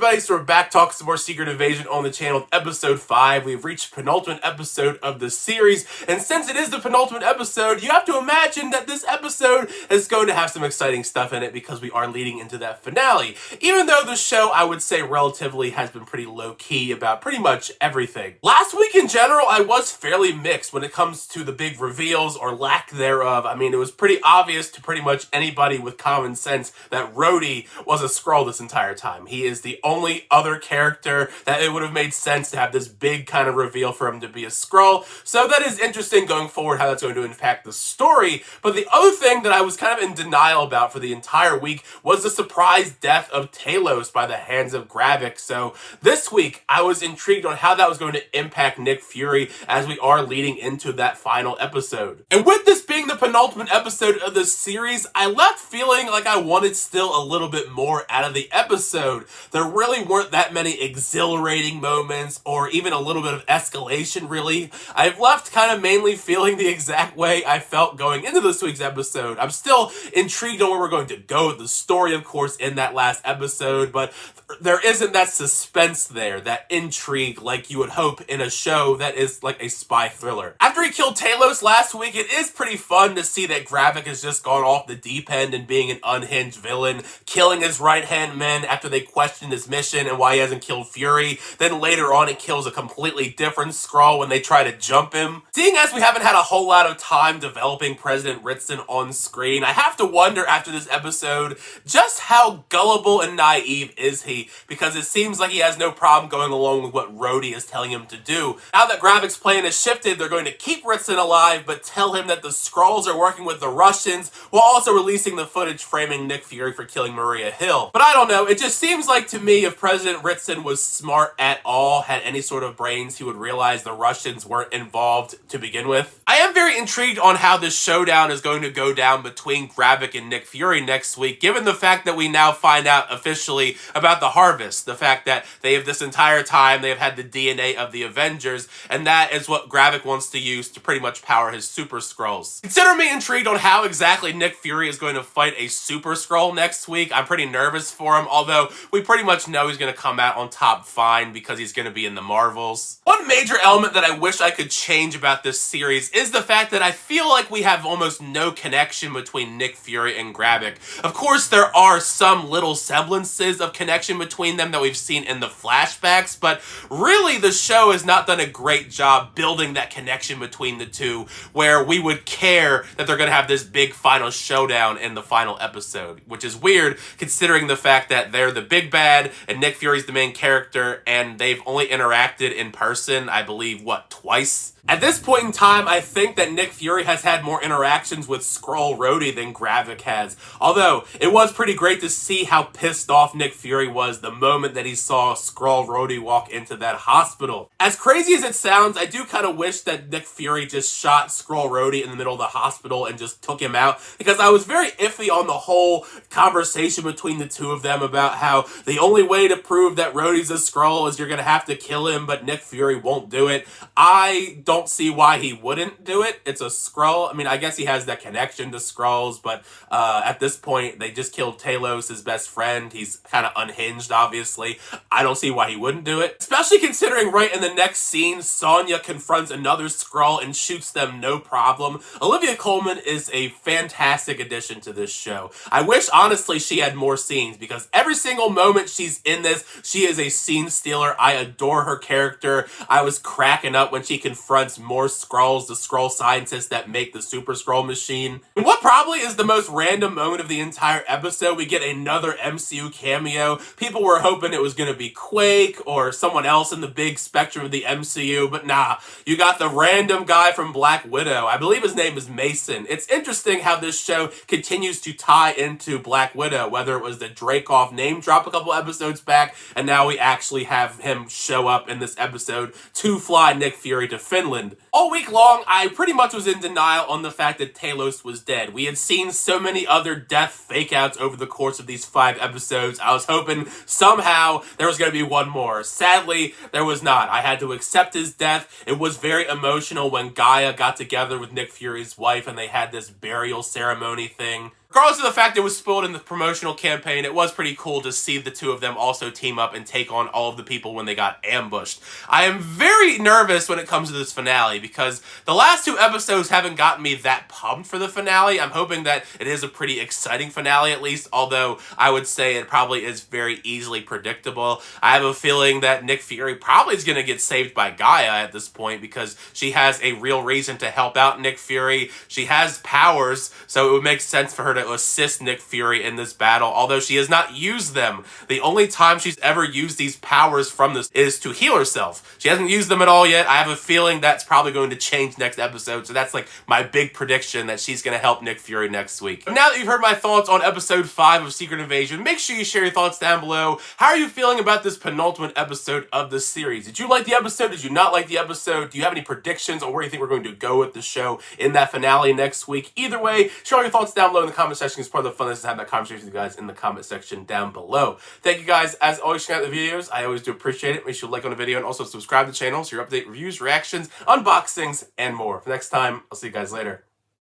everybody, so we're back talking some more Secret Invasion on the channel. Episode 5, we've reached the penultimate episode of the series, and since it is the penultimate episode, you have to imagine that this episode is going to have some exciting stuff in it because we are leading into that finale. Even though the show, I would say, relatively has been pretty low-key about pretty much everything. Last week in general, I was fairly mixed when it comes to the big reveals or lack thereof. I mean, it was pretty obvious to pretty much anybody with common sense that Rhodey was a Skrull this entire time. He is the only other character that it would have made sense to have this big kind of reveal for him to be a Skrull. So that is interesting going forward how that's going to impact the story. But the other thing that I was kind of in denial about for the entire week was the surprise death of Talos by the hands of Gravik. So this week I was intrigued on how that was going to impact Nick Fury as we are leading into that final episode. And with this being the penultimate episode of the series, I left feeling like I wanted still a little bit more out of the episode. There really weren't that many exhilarating moments or even a little bit of escalation, really. I've left kind of mainly feeling the exact way I felt going into this week's episode. I'm still intrigued on where we're going to go with the story, of course, in that last episode, but there isn't that suspense there, that intrigue like you would hope in a show that is like a spy thriller. After he killed Talos last week, it is pretty fun to see that Gravik has just gone off the deep end and being an unhinged villain, killing his right-hand men after they questioned his mission and why he hasn't killed Fury. Then later on, he kills a completely different Skrull when they try to jump him. Seeing as we haven't had a whole lot of time developing President Ritson on screen, I have to wonder after this episode, just how gullible and naive is he? Because it seems like he has no problem going along with what Rhodey is telling him to do. Now that Gravik's plan has shifted, they're going to keep Ritson alive, but tell him that the Skrulls are working with the Russians, while also releasing the footage framing Nick Fury for killing Maria Hill. But I don't know, it just seems like to me if President Ritson was smart at all, had any sort of brains, he would realize the Russians weren't involved to begin with. I am very intrigued on how this showdown is going to go down between Gravik and Nick Fury next week, given the fact that we now find out officially about the Harvest, the fact that they have this entire time, they have had the DNA of the Avengers, and that is what Gravik wants to use to pretty much power his Super Skrulls. Consider me intrigued on how exactly Nick Fury is going to fight a Super Skrull next week. I'm pretty nervous for him, although we pretty much know he's going to come out on top fine because he's going to be in the Marvels. One major element that I wish I could change about this series is the fact that I feel like we have almost no connection between Nick Fury and Gravik. Of course, there are some little semblances of connection between them that we've seen in the flashbacks, but really the show has not done a great job building that connection between the two where we would care that they're going to have this big final showdown in the final episode, which is weird considering the fact that they're the big bad and Nick Fury's the main character and they've only interacted in person, I believe, what, twice? At this point in time, I think that Nick Fury has had more interactions with Skrull Rhodey than Gravik has. Although, it was pretty great to see how pissed off Nick Fury was the moment that he saw Skrull Rhodey walk into that hospital. As crazy as it sounds, I do kind of wish that Nick Fury just shot Skrull Rhodey in the middle of the hospital and just took him out, because I was very iffy on the whole conversation between the two of them about how the only way to prove that Rhodey's a Skrull is you're going to have to kill him, but Nick Fury won't do it. I don't see why he wouldn't do it. It's a Skrull. I mean, I guess he has that connection to Skrulls, but at this point, they just killed Talos, his best friend. He's kind of unhinged, obviously. I don't see why he wouldn't do it. Especially considering right in the next scene, Sonya confronts another Skrull and shoots them no problem. Olivia Colman is a fantastic addition to this show. I wish, honestly, she had more scenes, because every single moment she's in this, she is a scene stealer. I adore her character. I was cracking up when she confronts more Skrulls, the Skrull scientists that make the Super Skrull machine. And what probably is the most random moment of the entire episode, we get another MCU cameo. People were hoping it was going to be Quake or someone else in the big spectrum of the MCU, but nah, you got the random guy from Black Widow. I believe his name is Mason. It's interesting how this show continues to tie into Black Widow, whether it was the Dreykov name drop a couple episodes back, and now we actually have him show up in this episode to fly Nick Fury to Finland. All week long, I pretty much was in denial on the fact that Talos was dead. We had seen so many other death fake-outs over the course of these 5 episodes. I was hoping somehow there was going to be one more. Sadly, there was not. I had to accept his death. It was very emotional when Gaia got together with Nick Fury's wife and they had this burial ceremony thing. Regardless of the fact it was spoiled in the promotional campaign, it was pretty cool to see the two of them also team up and take on all of the people when they got ambushed. I am very nervous when it comes to this finale because the last two episodes haven't gotten me that pumped for the finale. I'm hoping that it is a pretty exciting finale at least, although I would say it probably is very easily predictable. I have a feeling that Nick Fury probably is going to get saved by Gaia at this point because she has a real reason to help out Nick Fury. She has powers, so it would make sense for her to assist Nick Fury in this battle, although she has not used them. The only time she's ever used these powers from this is to heal herself. She hasn't used them at all yet. I have a feeling that's probably going to change next episode, so that's like my big prediction that she's going to help Nick Fury next week. Now that you've heard my thoughts on episode 5 of Secret Invasion, make sure you share your thoughts down below. How are you feeling about this penultimate episode of the series? Did you like the episode? Did you not like the episode? Do you have any predictions on where you think we're going to go with the show in that finale next week? Either way, share all your thoughts down below in the comment section. It's part of the fun is to have that conversation with you guys in the comment section down below. Thank you guys, as always, for checking out the videos. I always do appreciate it. Make sure you like on the video and also subscribe to the channel so you update reviews, reactions, unboxings, and more. For next time, I'll see you guys later.